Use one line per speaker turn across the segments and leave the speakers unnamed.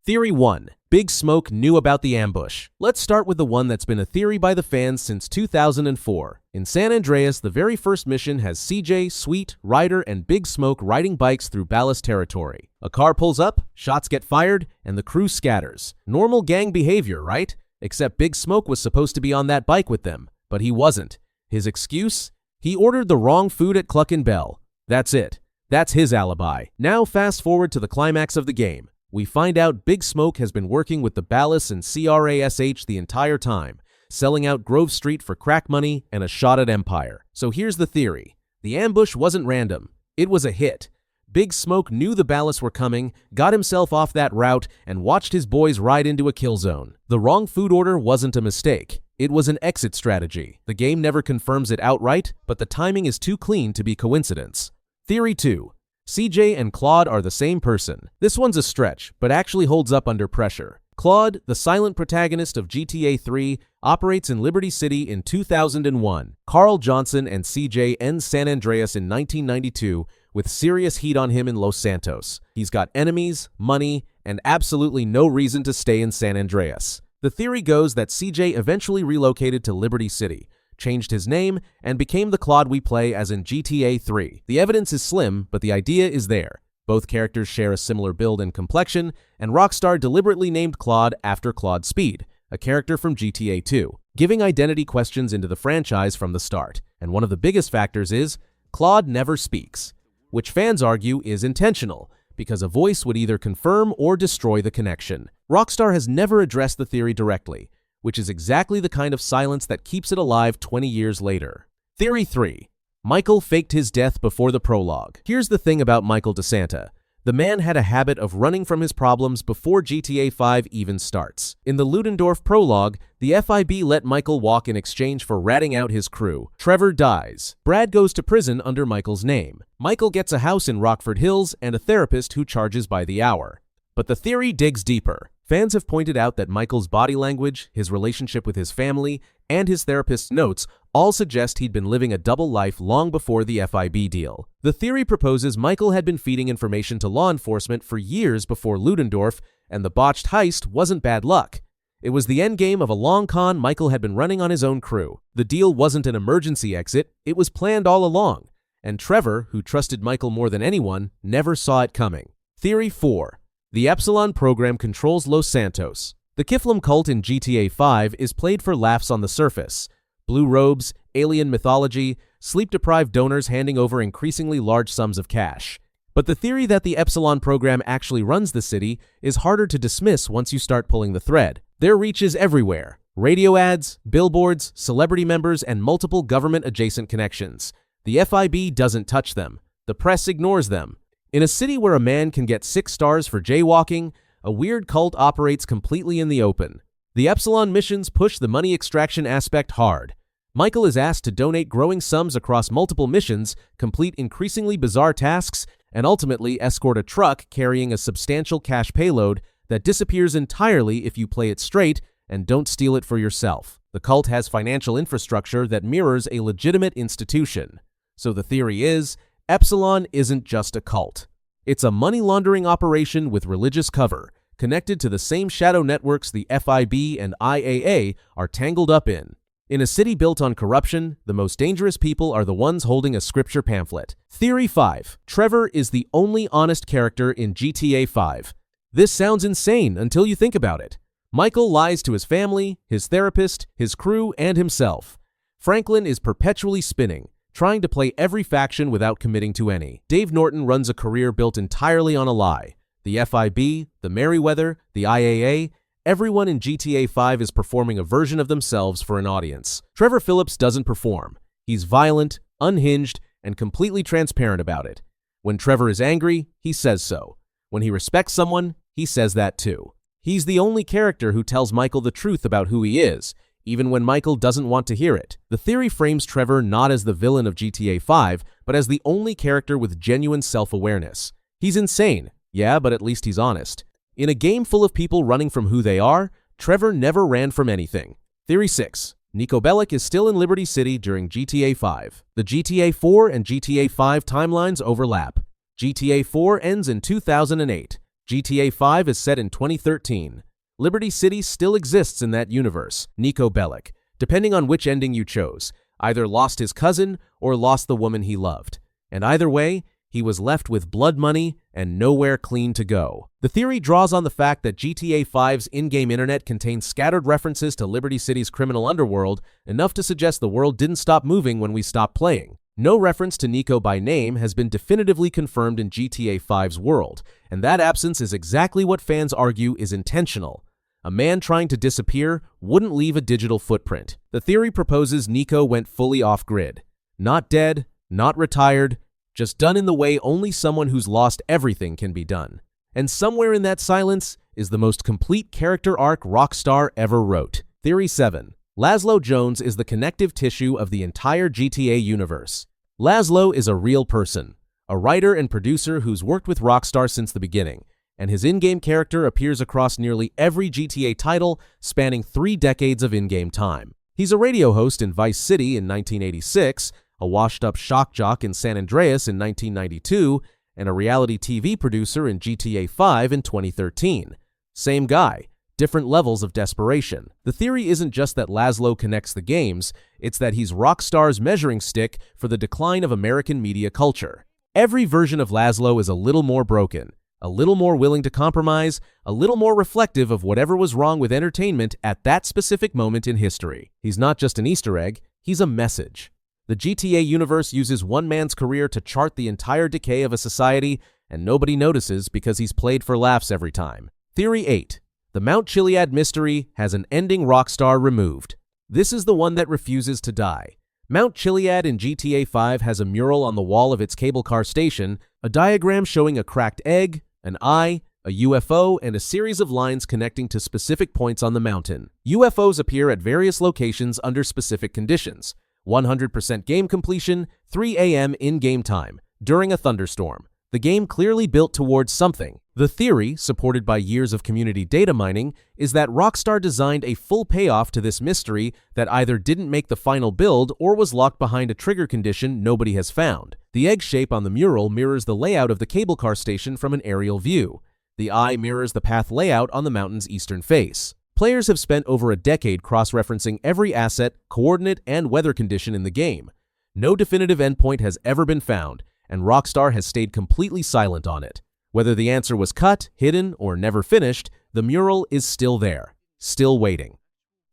Theory 1. Big Smoke knew about the ambush. Let's start with the one that's been a theory by the fans since 2004. In San Andreas, the very first mission has CJ, Sweet, Ryder, and Big Smoke riding bikes through Ballast territory. A car pulls up, shots get fired, and the crew scatters. Normal gang behavior, right? Except Big Smoke was supposed to be on that bike with them, but he wasn't. His excuse? He ordered the wrong food at Cluck and Bell. That's it. That's his alibi. Now fast forward to the climax of the game. We find out Big Smoke has been working with the Ballas and CRASH the entire time, selling out Grove Street for crack money and a shot at Empire. So here's the theory. The ambush wasn't random. It was a hit. Big Smoke knew the Ballas were coming, got himself off that route, and watched his boys ride into a kill zone. The wrong food order wasn't a mistake. It was an exit strategy. The game never confirms it outright, but the timing is too clean to be coincidence. Theory 2. CJ and Claude are the same person. This one's a stretch, but actually holds up under pressure. Claude, the silent protagonist of GTA 3, operates in Liberty City in 2001. Carl Johnson and CJ end San Andreas in 1992 with serious heat on him in Los Santos. He's got enemies, money, and absolutely no reason to stay in San Andreas. The theory goes that CJ eventually relocated to Liberty City, changed his name, and became the Claude we play as in GTA 3. The evidence is slim, but the idea is there. Both characters share a similar build and complexion, and Rockstar deliberately named Claude after Claude Speed, a character from GTA 2, giving identity questions into the franchise from the start. And one of the biggest factors is, Claude never speaks, which fans argue is intentional, because a voice would either confirm or destroy the connection. Rockstar has never addressed the theory directly, which is exactly the kind of silence that keeps it alive 20 years later. Theory 3. Michael faked his death before the prologue. Here's the thing about Michael DeSanta. The man had a habit of running from his problems before GTA 5 even starts. In the Ludendorff prologue, the FIB let Michael walk in exchange for ratting out his crew. Trevor dies. Brad goes to prison under Michael's name. Michael gets a house in Rockford Hills and a therapist who charges by the hour. But the theory digs deeper. Fans have pointed out that Michael's body language, his relationship with his family, and his therapist's notes all suggest he'd been living a double life long before the FIB deal. The theory proposes Michael had been feeding information to law enforcement for years before Ludendorff, and the botched heist wasn't bad luck. It was the endgame of a long con Michael had been running on his own crew. The deal wasn't an emergency exit, it was planned all along, and Trevor, who trusted Michael more than anyone, never saw it coming. Theory 4. The Epsilon program controls Los Santos. The Kiflim cult in GTA 5 is played for laughs on the surface. Blue robes, alien mythology, sleep-deprived donors handing over increasingly large sums of cash. But the theory that the Epsilon program actually runs the city is harder to dismiss once you start pulling the thread. Their reach is everywhere. Radio ads, billboards, celebrity members, and multiple government-adjacent connections. The FIB doesn't touch them. The press ignores them. In a city where a man can get 6 stars for jaywalking, a weird cult operates completely in the open. The Epsilon missions push the money extraction aspect hard. Michael is asked to donate growing sums across multiple missions, complete increasingly bizarre tasks, and ultimately escort a truck carrying a substantial cash payload that disappears entirely if you play it straight and don't steal it for yourself. The cult has financial infrastructure that mirrors a legitimate institution. So the theory is, Epsilon isn't just a cult. It's a money laundering operation with religious cover, connected to the same shadow networks the FIB and IAA are tangled up in. In a city built on corruption, the most dangerous people are the ones holding a scripture pamphlet. Theory 5. Trevor is the only honest character in GTA 5. This sounds insane until you think about it. Michael lies to his family, his therapist, his crew, and himself. Franklin is perpetually spinning, trying to play every faction without committing to any. Dave Norton runs a career built entirely on a lie. The FIB, the Merryweather, the IAA, everyone in GTA 5 is performing a version of themselves for an audience. Trevor Phillips doesn't perform. He's violent, unhinged, and completely transparent about it. When Trevor is angry, he says so. When he respects someone, he says that too. He's the only character who tells Michael the truth about who he is, even when Michael doesn't want to hear it. The theory frames Trevor not as the villain of GTA 5, but as the only character with genuine self-awareness. He's insane, yeah, but at least he's honest. In a game full of people running from who they are, Trevor never ran from anything. Theory 6. Niko Bellic is still in Liberty City during GTA 5. The GTA 4 and GTA 5 timelines overlap. GTA 4 ends in 2008. GTA 5 is set in 2013. Liberty City still exists in that universe, Niko Bellic, depending on which ending you chose, either lost his cousin or lost the woman he loved. And either way, he was left with blood money and nowhere clean to go. The theory draws on the fact that GTA 5's in-game internet contains scattered references to Liberty City's criminal underworld, enough to suggest the world didn't stop moving when we stopped playing. No reference to Niko by name has been definitively confirmed in GTA 5's world, and that absence is exactly what fans argue is intentional. A man trying to disappear wouldn't leave a digital footprint. The theory proposes Niko went fully off-grid. Not dead, not retired, just done in the way only someone who's lost everything can be done. And somewhere in that silence is the most complete character arc Rockstar ever wrote. Theory 7. Laszlo Jones is the connective tissue of the entire GTA universe. Laszlo is a real person, a writer and producer who's worked with Rockstar since the beginning, and his in-game character appears across nearly every GTA title, spanning 3 decades of in-game time. He's a radio host in Vice City in 1986, a washed-up shock jock in San Andreas in 1992, and a reality TV producer in GTA 5 in 2013. Same guy, different levels of desperation. The theory isn't just that Laszlo connects the games, it's that he's Rockstar's measuring stick for the decline of American media culture. Every version of Laszlo is a little more broken, a little more willing to compromise, a little more reflective of whatever was wrong with entertainment at that specific moment in history. He's not just an Easter egg, he's a message. The GTA universe uses one man's career to chart the entire decay of a society, and nobody notices because he's played for laughs every time. Theory 8. The Mount Chiliad mystery has an ending Rockstar removed. This is the one that refuses to die. Mount Chiliad in GTA 5 has a mural on the wall of its cable car station, a diagram showing a cracked egg, an eye, a UFO, and a series of lines connecting to specific points on the mountain. UFOs appear at various locations under specific conditions. 100% game completion, 3 a.m. in-game time, during a thunderstorm. The game clearly built towards something. The theory, supported by years of community data mining, is that Rockstar designed a full payoff to this mystery that either didn't make the final build or was locked behind a trigger condition nobody has found. The egg shape on the mural mirrors the layout of the cable car station from an aerial view. The eye mirrors the path layout on the mountain's eastern face. Players have spent over a decade cross-referencing every asset, coordinate, and weather condition in the game. No definitive endpoint has ever been found, and Rockstar has stayed completely silent on it. Whether the answer was cut, hidden, or never finished, the mural is still there, still waiting.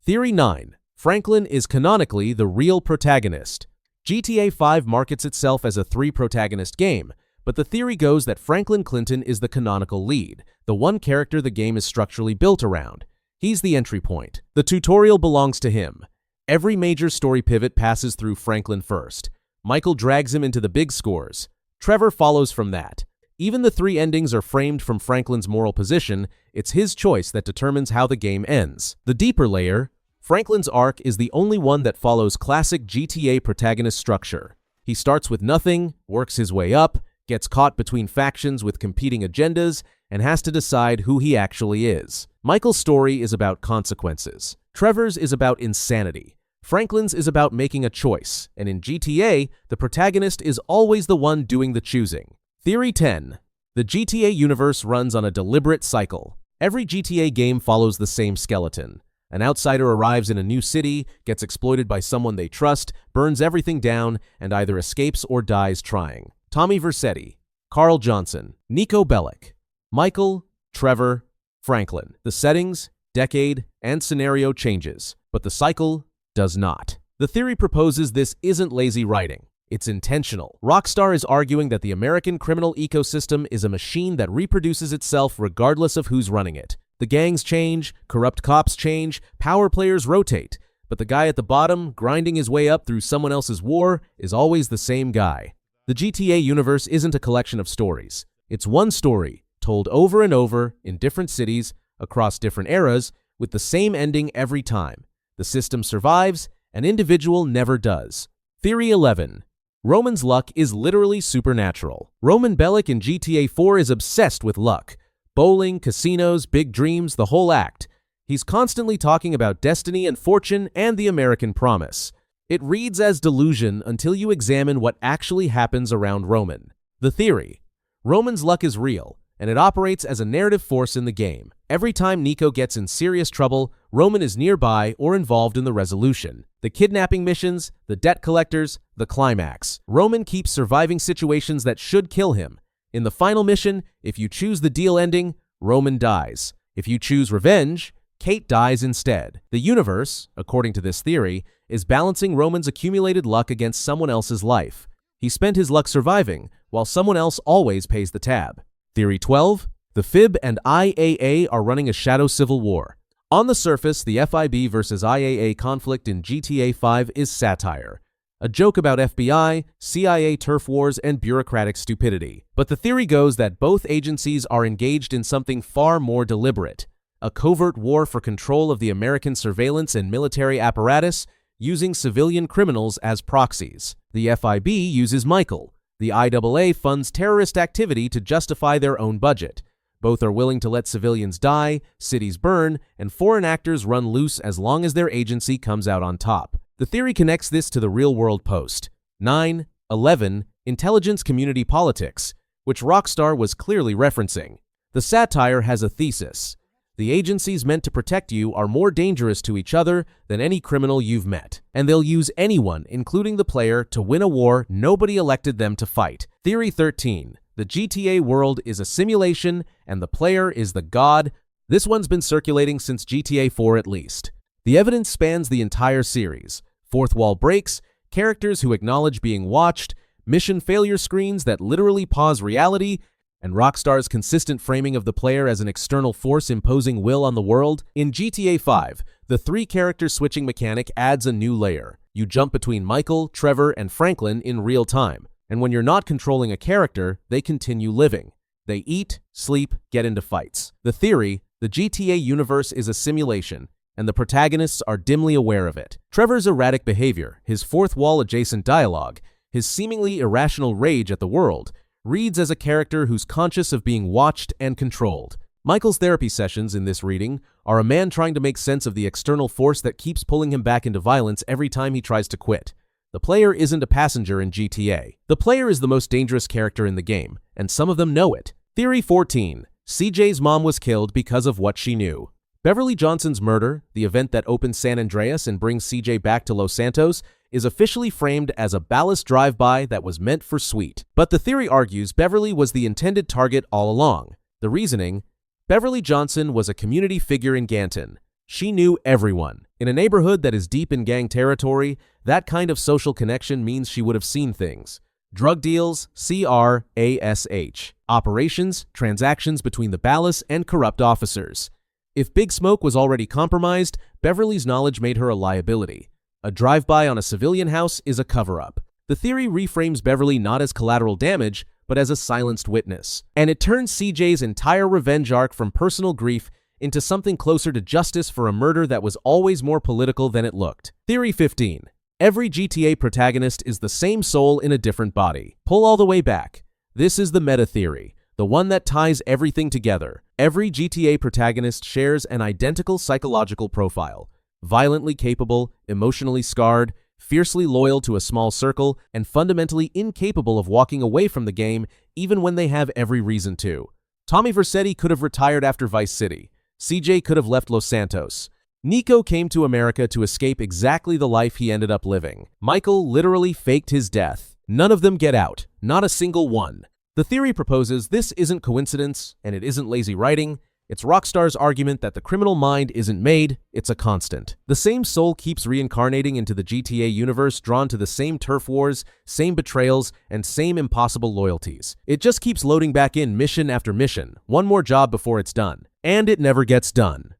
Theory 9. Franklin is canonically the real protagonist. GTA 5 markets itself as a 3-protagonist game, but the theory goes that Franklin Clinton is the canonical lead, the one character the game is structurally built around. He's the entry point. The tutorial belongs to him. Every major story pivot passes through Franklin first. Michael drags him into the big scores. Trevor follows from that. Even the 3 endings are framed from Franklin's moral position. It's his choice that determines how the game ends. The deeper layer, Franklin's arc, is the only one that follows classic GTA protagonist structure. He starts with nothing, works his way up, gets caught between factions with competing agendas, and has to decide who he actually is. Michael's story is about consequences. Trevor's is about insanity. Franklin's is about making a choice, and in GTA, the protagonist is always the one doing the choosing. Theory 10. The GTA universe runs on a deliberate cycle. Every GTA game follows the same skeleton. An outsider arrives in a new city, gets exploited by someone they trust, burns everything down, and either escapes or dies trying. Tommy Vercetti, Carl Johnson, Niko Bellic, Michael, Trevor, Franklin. The settings, decade, and scenario changes, but the cycle does not. The theory proposes this isn't lazy writing. It's intentional. Rockstar is arguing that the American criminal ecosystem is a machine that reproduces itself regardless of who's running it. The gangs change, corrupt cops change, power players rotate, but the guy at the bottom, grinding his way up through someone else's war, is always the same guy. The GTA universe isn't a collection of stories. It's one story, told over and over, in different cities, across different eras, with the same ending every time. The system survives, an individual never does. Theory 11. Roman's luck is literally supernatural. Roman Bellic in GTA 4 is obsessed with luck. Bowling, casinos, big dreams, the whole act. He's constantly talking about destiny and fortune and the American promise. It reads as delusion until you examine what actually happens around Roman. The theory. Roman's luck is real, and it operates as a narrative force in the game. Every time Niko gets in serious trouble, Roman is nearby or involved in the resolution. The kidnapping missions, the debt collectors, the climax. Roman keeps surviving situations that should kill him. In the final mission, if you choose the deal ending, Roman dies. If you choose revenge, Kate dies instead. The universe, according to this theory, is balancing Roman's accumulated luck against someone else's life. He spent his luck surviving, while someone else always pays the tab. Theory 12. The FIB and IAA are running a shadow civil war. On the surface, the FIB versus IAA conflict in GTA 5 is satire. A joke about FBI, CIA turf wars, and bureaucratic stupidity. But the theory goes that both agencies are engaged in something far more deliberate. A covert war for control of the American surveillance and military apparatus, using civilian criminals as proxies. The FIB uses Michael. The IAA funds terrorist activity to justify their own budget. Both are willing to let civilians die, cities burn, and foreign actors run loose as long as their agency comes out on top. The theory connects this to the real-world post. 9/11 Intelligence Community Politics, which Rockstar was clearly referencing. The satire has a thesis. The agencies meant to protect you are more dangerous to each other than any criminal you've met, and they'll use anyone, including the player, to win a war nobody elected them to fight. Theory 13. The GTA world is a simulation, and the player is the god. This one's been circulating since GTA 4 at least. The evidence spans the entire series. Fourth wall breaks, characters who acknowledge being watched, mission failure screens that literally pause reality, and Rockstar's consistent framing of the player as an external force imposing will on the world. In GTA 5, the three-character switching mechanic adds a new layer. You jump between Michael, Trevor, and Franklin in real time, and when you're not controlling a character, they continue living. They eat, sleep, get into fights. The theory, the GTA universe is a simulation, and the protagonists are dimly aware of it. Trevor's erratic behavior, his fourth wall-adjacent dialogue, his seemingly irrational rage at the world, reads as a character who's conscious of being watched and controlled. Michael's therapy sessions in this reading are a man trying to make sense of the external force that keeps pulling him back into violence every time he tries to quit. The player isn't a passenger in GTA. The player is the most dangerous character in the game, and some of them know it. Theory 14. CJ's mom was killed because of what she knew. Beverly Johnson's murder, the event that opens San Andreas and brings CJ back to Los Santos, is officially framed as a ballast drive-by that was meant for Sweet. But the theory argues Beverly was the intended target all along. The reasoning: Beverly Johnson was a community figure in Ganton. She knew everyone. In a neighborhood that is deep in gang territory, that kind of social connection means she would have seen things. Drug deals, CRASH. Operations, transactions between the Ballas and corrupt officers. If Big Smoke was already compromised, Beverly's knowledge made her a liability. A drive-by on a civilian house is a cover-up. The theory reframes Beverly not as collateral damage, but as a silenced witness. And it turns CJ's entire revenge arc from personal grief into something closer to justice for a murder that was always more political than it looked. Theory 15. Every GTA protagonist is the same soul in a different body. Pull all the way back. This is the meta theory, the one that ties everything together. Every GTA protagonist shares an identical psychological profile. Violently capable, emotionally scarred, fiercely loyal to a small circle, and fundamentally incapable of walking away from the game even when they have every reason to. Tommy Vercetti could have retired after Vice City. CJ could have left Los Santos. Niko came to America to escape exactly the life he ended up living. Michael literally faked his death. None of them get out. Not a single one. The theory proposes this isn't coincidence, and it isn't lazy writing. It's Rockstar's argument that the criminal mind isn't made, it's a constant. The same soul keeps reincarnating into the GTA universe, drawn to the same turf wars, same betrayals, and same impossible loyalties. It just keeps loading back in mission after mission, one more job before it's done. And it never gets done.